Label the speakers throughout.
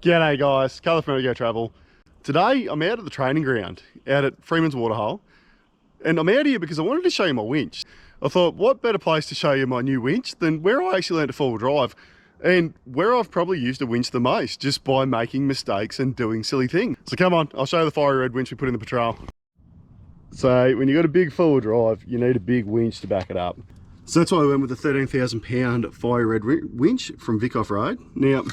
Speaker 1: G'day guys, Carla from Go Travel. Today I'm out at the training ground, out at Freeman's Waterhole, and I'm out here because I wanted to show you my winch. I thought, what better place to show you my new winch than where I actually learned to four-wheel drive, and where I've probably used a winch the most, just by making mistakes and doing silly things. So come on, I'll show you the FieryRed winch we put in the patrol. So when you've got a big four-wheel drive, you need a big winch to back it up. So that's why I went with the 13,000 pound FieryRed winch from Vic OffRoad. Now,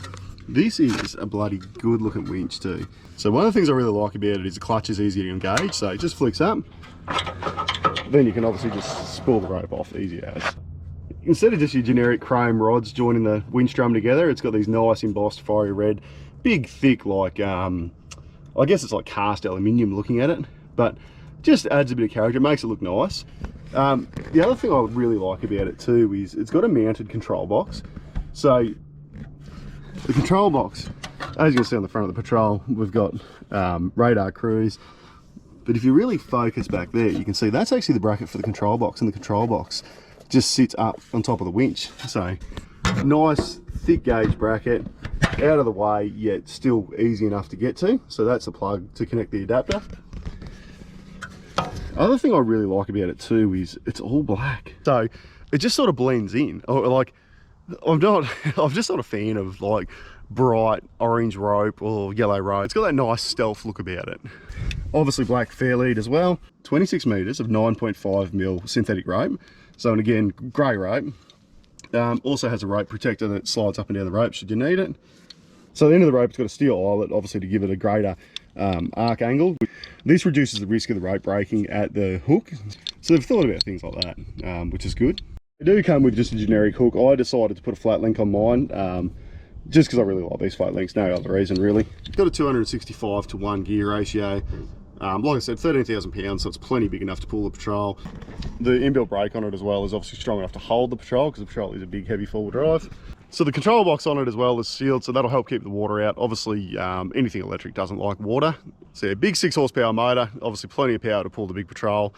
Speaker 1: this is a bloody good looking winch too. So one of the things I really like about it is the clutch is easy to engage, so it just flicks up. Then you can obviously just spool the rope off, easy as. Instead of just your generic chrome rods joining the winch drum together, it's got these nice embossed FieryRed, big thick, like, I guess it's like cast aluminium looking at it, but just adds a bit of character, it makes it look nice. The other thing I really like about it too is it's got a mounted control box. So the control box, as you can see on the front of the patrol, we've got radar cruise, but if you really focus back there, you can see that's actually the bracket for the control box, and the control box just sits up on top of the winch. So nice thick gauge bracket, out of the way yet still easy enough to get to. So that's the plug to connect the adapter. Other thing I really like about it too is it's all black, so it just sort of blends in. Like, I'm just not a fan of like bright orange rope or yellow rope. It's got that nice stealth look about it. Obviously black fair lead as well, 26 meters of 9.5mm synthetic rope. So, and again, grey rope. Also has a rope protector that slides up and down the rope should you need it. So at the end of the rope, it's got a steel eyelet, obviously to give it a greater arc angle. This reduces the risk of the rope breaking at the hook. So they've thought about things like that, which is good. They do come with just a generic hook. I decided to put a flat link on mine, just because I really like these flat links, no other reason really. It's got a 265:1 gear ratio. Like I said, 13,000 pounds, so it's plenty big enough to pull the patrol. The inbuilt brake on it as well is obviously strong enough to hold the patrol, because the patrol is a big heavy four-wheel drive. So the control box on it as well is sealed, so that'll help keep the water out. Obviously, anything electric doesn't like water. So yeah, big 6 horsepower motor, obviously plenty of power to pull the big patrol.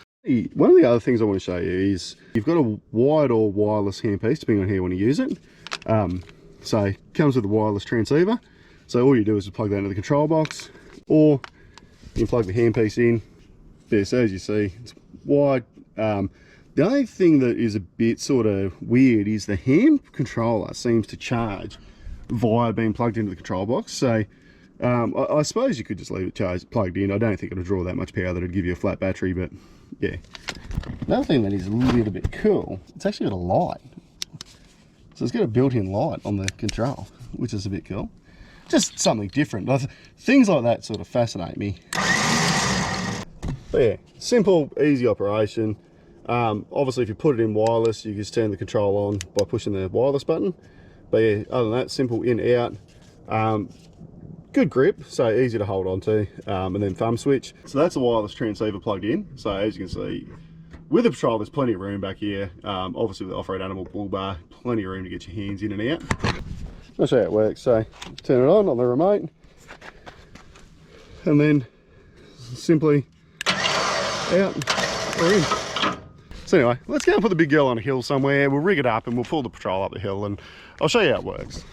Speaker 1: One of the other things I want to show you is you've got a wired or wireless handpiece, depending on how you want to use it. So it comes with a wireless transceiver. So all you do is just plug that into the control box, or you can plug the handpiece in. There, so as you see, it's wired. The only thing that is a bit sort of weird is the hand controller seems to charge via being plugged into the control box. So I suppose you could just leave it plugged in. I don't think it'll draw that much power that it'd give you a flat battery, but yeah. Another thing that is a little bit cool, it's actually got a light. So it's got a built-in light on the control, which is a bit cool. Just something different. Things like that sort of fascinate me. But yeah, simple, easy operation. Obviously if you put it in wireless, you can just turn the control on by pushing the wireless button. But yeah, other than that, simple in, out. Good grip, so easy to hold on to, and then thumb switch. So that's a wireless transceiver plugged in. So as you can see, with the patrol, there's plenty of room back here. Obviously with the off-road animal bull bar, plenty of room to get your hands in and out. I'll show you how it works. So turn it on the remote, and then simply out or in. So anyway, let's go and put the big girl on a hill somewhere. We'll rig it up and we'll pull the patrol up the hill, and I'll show you how it works.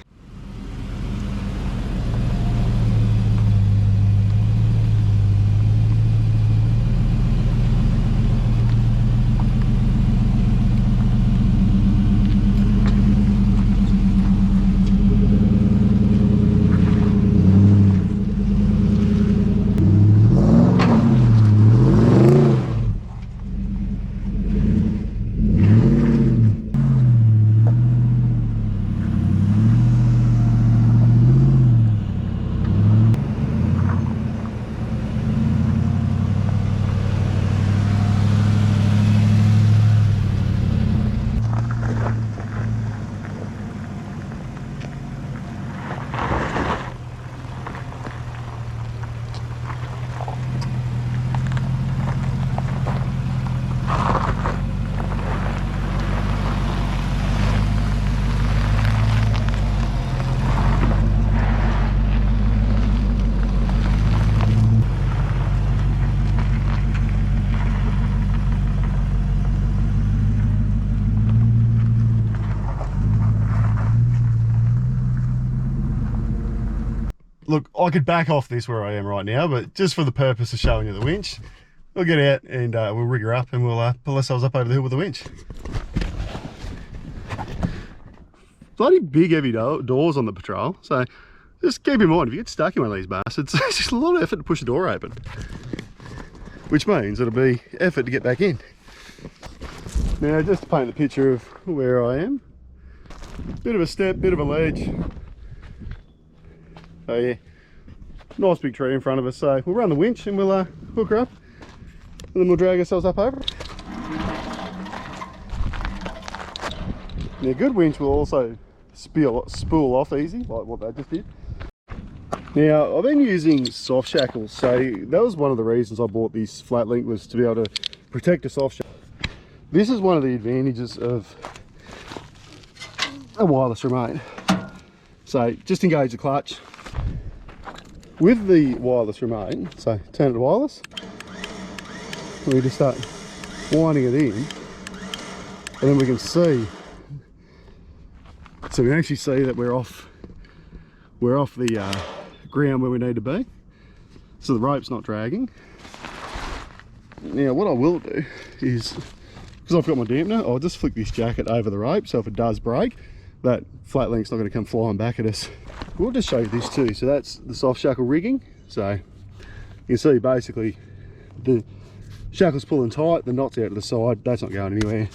Speaker 1: Look, I could back off this where I am right now, but just for the purpose of showing you the winch, we'll get out and we'll rig her up and we'll pull ourselves up over the hill with the winch. Bloody big heavy doors on the Patrol, so just keep in mind, if you get stuck in one of these bastards, it's just a lot of effort to push the door open. Which means it'll be effort to get back in. Now, just to paint the picture of where I am, bit of a step, bit of a ledge. Oh yeah, nice big tree in front of us, so we'll run the winch and we'll hook her up and then we'll drag ourselves up over it. Now, a good winch will also spool off easy, like what that just did. Now, I've been using soft shackles, so that was one of the reasons I bought this flat link, was to be able to protect a soft shackle. This is one of the advantages of a wireless remote. So just engage the clutch with the wireless remote, so turn it to wireless, we just start winding it in, and then we can see, so we can actually see that we're off the ground where we need to be, so the rope's not dragging. Now what I will do is, because I've got my dampener, I'll just flick this jacket over the rope, so if it does break, that flat link's not going to come flying back at us. We'll just show you this too. So that's the soft shackle rigging. So you can see basically the shackle's pulling tight, the knot's out to the side, that's not going anywhere.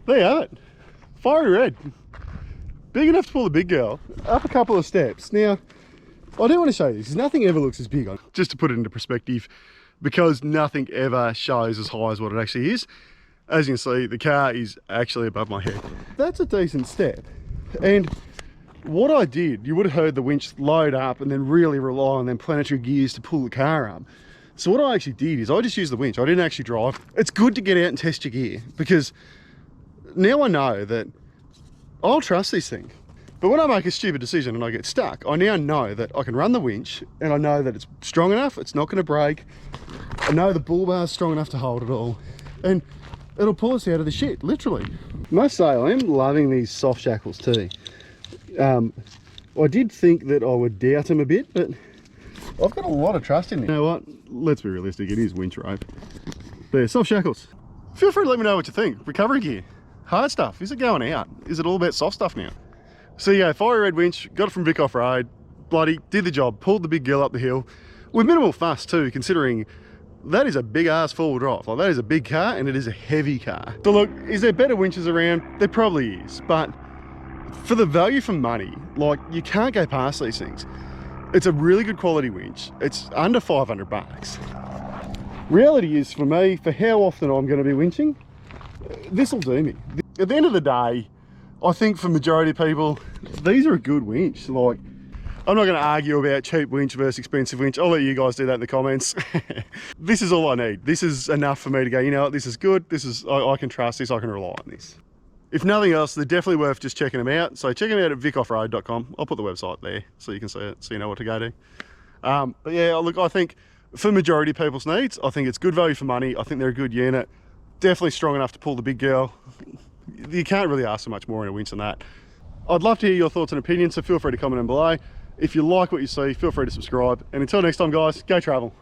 Speaker 1: There you have it, FieryRed. Big enough to pull the big girl up a couple of steps. Now, I do want to show you this, because nothing ever looks as big on. Just to put it into perspective, because nothing ever shows as high as what it actually is. As you can see, the car is actually above my head. That's a decent step. And what I did, you would have heard the winch load up and then really rely on them planetary gears to pull the car up. So what I actually did is I just used the winch. I didn't actually drive. It's good to get out and test your gear, because now I know that I'll trust this thing. But when I make a stupid decision and I get stuck, I now know that I can run the winch, and I know that it's strong enough, it's not going to break. I know the bull bar is strong enough to hold it all, and it'll pull us out of the shit, literally. I must say, I am loving these soft shackles too. I did think that I would doubt them a bit, but I've got a lot of trust in them. You know what? Let's be realistic, it is winch rope. There, soft shackles. Feel free to let me know what you think. Recovery gear. Hard stuff, is it going out? Is it all about soft stuff now? So yeah, FieryRed Winch, got it from Vic OffRoad, bloody did the job, pulled the big girl up the hill with minimal fuss too, considering that is a big ass four-wheel drive. Like, that is a big car and it is a heavy car. So look, is there better winches around? There probably is, but for the value for money, like, you can't go past these things. It's a really good quality winch. It's under 500 bucks. Reality is, for me, for how often I'm going to be winching, this will do me. At the end of the day, I think for majority of people, these are a good winch. Like, I'm not going to argue about cheap winch versus expensive winch. I'll let you guys do that in the comments. This is all I need. This is enough for me to go, you know what, this is good. This is, I can trust this, I can rely on this. If nothing else, they're definitely worth just checking them out. So check them out at vicoffroad.com. I'll put the website there so you can see it, so you know what to go to. But yeah, look, I think for majority of people's needs, I think it's good value for money. I think they're a good unit. Definitely strong enough to pull the big girl. You can't really ask for much more in a winch than that. I'd love to hear your thoughts and opinions, so feel free to comment down below. If you like what you see, feel free to subscribe. And until next time, guys, go travel.